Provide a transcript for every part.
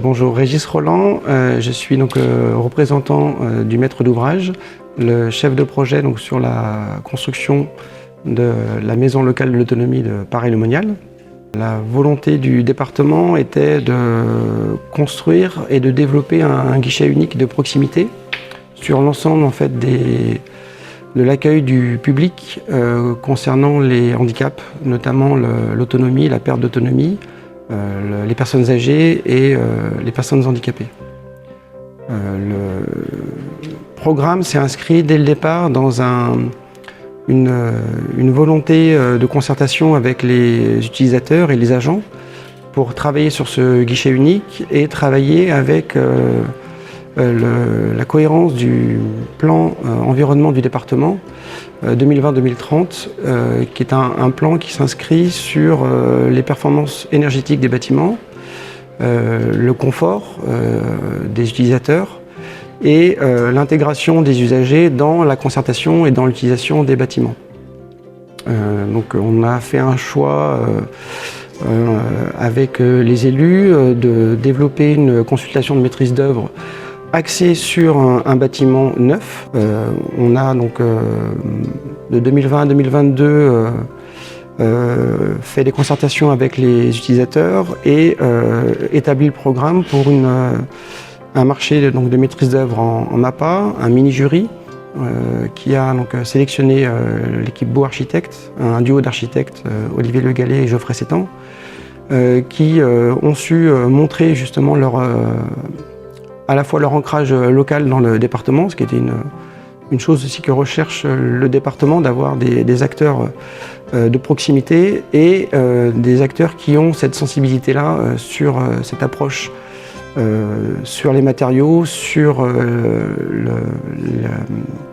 Bonjour, Régis Roland, je suis représentant du maître d'ouvrage, le chef de projet sur la construction de la maison locale de l'autonomie de Paray-le-Monial. La volonté du département était de construire et de développer un guichet unique de proximité sur l'ensemble de l'accueil du public concernant les handicaps, notamment l'autonomie, la perte d'autonomie, les personnes âgées et les personnes handicapées. Le programme s'est inscrit dès le départ dans une volonté de concertation avec les utilisateurs et les agents pour travailler sur ce guichet unique et travailler avec la cohérence du plan environnement du département 2020-2030, qui est un plan qui s'inscrit sur les performances énergétiques des bâtiments, le confort des utilisateurs et l'intégration des usagers dans la concertation et dans l'utilisation des bâtiments. On a fait un choix avec les élus de développer une consultation de maîtrise d'œuvre axée sur un bâtiment neuf. On a de 2020 à 2022 fait des concertations avec les utilisateurs et établi le programme pour un marché de maîtrise d'œuvre en MAPA, un mini-jury qui a sélectionné l'équipe Beau Architecte, un duo d'architectes, Olivier Le Gallet et Geoffrey Sétan, qui ont su montrer justement à la fois leur ancrage local dans le département, ce qui était une chose aussi que recherche le département, d'avoir des acteurs de proximité et des acteurs qui ont cette sensibilité-là sur cette approche, sur les matériaux, sur la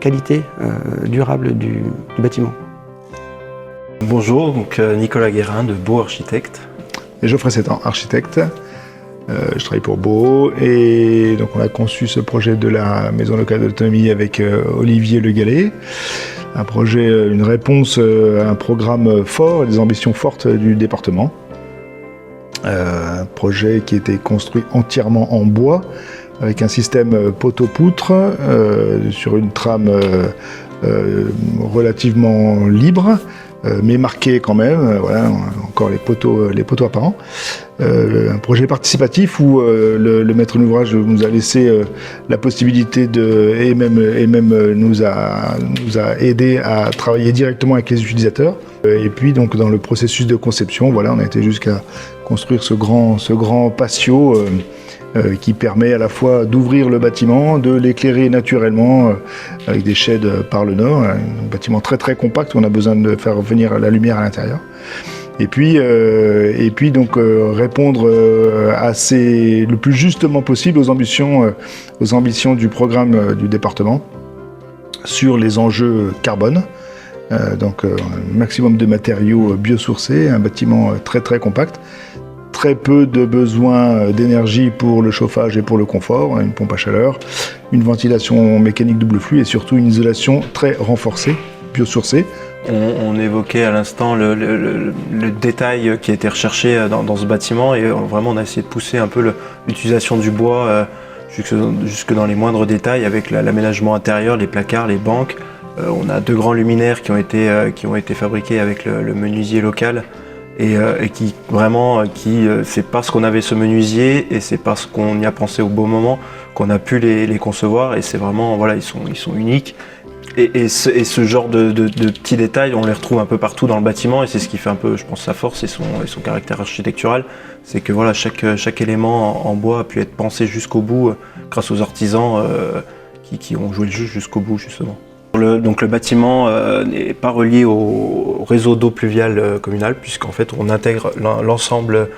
qualité durable du bâtiment. Bonjour, Nicolas Guérin de Beau Architecte. Et Geoffrey Sétan, architecte. Je travaille pour Beau et on a conçu ce projet de la maison locale de l'autonomie avec Olivier Le Gallet. Un projet, une réponse à un programme fort et des ambitions fortes du département. Un projet qui était construit entièrement en bois avec un système poteau-poutre sur une trame relativement libre, mais marqué quand même, voilà, encore les poteaux apparents. Un projet participatif où le maître d'ouvrage nous a laissé la possibilité et même nous a aidé à travailler directement avec les utilisateurs. Et puis dans le processus de conception, voilà, on a été jusqu'à construire ce grand patio qui permet à la fois d'ouvrir le bâtiment, de l'éclairer naturellement avec des shades par le nord, un bâtiment très très compact où on a besoin de faire venir la lumière à l'intérieur. Et puis répondre le plus justement possible aux ambitions du programme du département sur les enjeux carbone. Un maximum de matériaux biosourcés, un bâtiment très très compact. Très peu de besoin d'énergie pour le chauffage et pour le confort, une pompe à chaleur, une ventilation mécanique double flux et surtout une isolation très renforcée, biosourcée. On évoquait à l'instant le détail qui a été recherché dans ce bâtiment et vraiment on a essayé de pousser un peu l'utilisation du bois jusque dans les moindres détails avec l'aménagement intérieur, les placards, les bancs. On a 2 grands luminaires qui ont été fabriqués avec le menuisier local. Et c'est parce qu'on avait ce menuisier et c'est parce qu'on y a pensé au bon moment qu'on a pu les concevoir et c'est vraiment, voilà, ils sont uniques. Et ce genre de petits détails, on les retrouve un peu partout dans le bâtiment et c'est ce qui fait un peu, je pense, sa force et son caractère architectural. C'est que voilà, chaque élément en bois a pu être pensé jusqu'au bout grâce aux artisans qui ont joué le jeu jusqu'au bout, justement. Le bâtiment n'est pas relié au réseau d'eau pluviale communale puisqu'en fait on intègre l'ensemble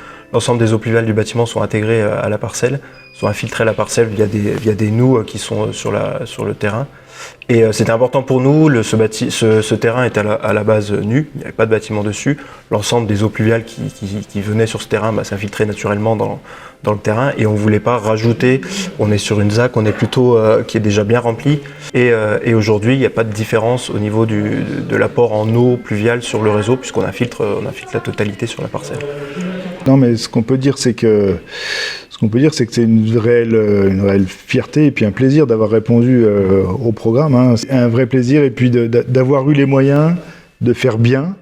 des eaux pluviales du bâtiment sont intégrées à la parcelle, sont infiltrées à la parcelle via des noues qui sont sur le terrain. Et c'était important pour nous, ce terrain était à la base nu, il n'y avait pas de bâtiment dessus. L'ensemble des eaux pluviales qui venaient sur ce terrain s'infiltraient naturellement dans le terrain et on ne voulait pas rajouter. On est sur une ZAC, on est plutôt qui est déjà bien remplie et aujourd'hui il n'y a pas de différence au niveau de l'apport en eau pluviale sur le réseau puisqu'on infiltre la totalité sur la parcelle. Non mais ce qu'on peut dire c'est que Ce qu'on peut dire, c'est que c'est une réelle fierté et puis un plaisir d'avoir répondu au programme. Hein. C'est un vrai plaisir et puis d'avoir eu les moyens de faire bien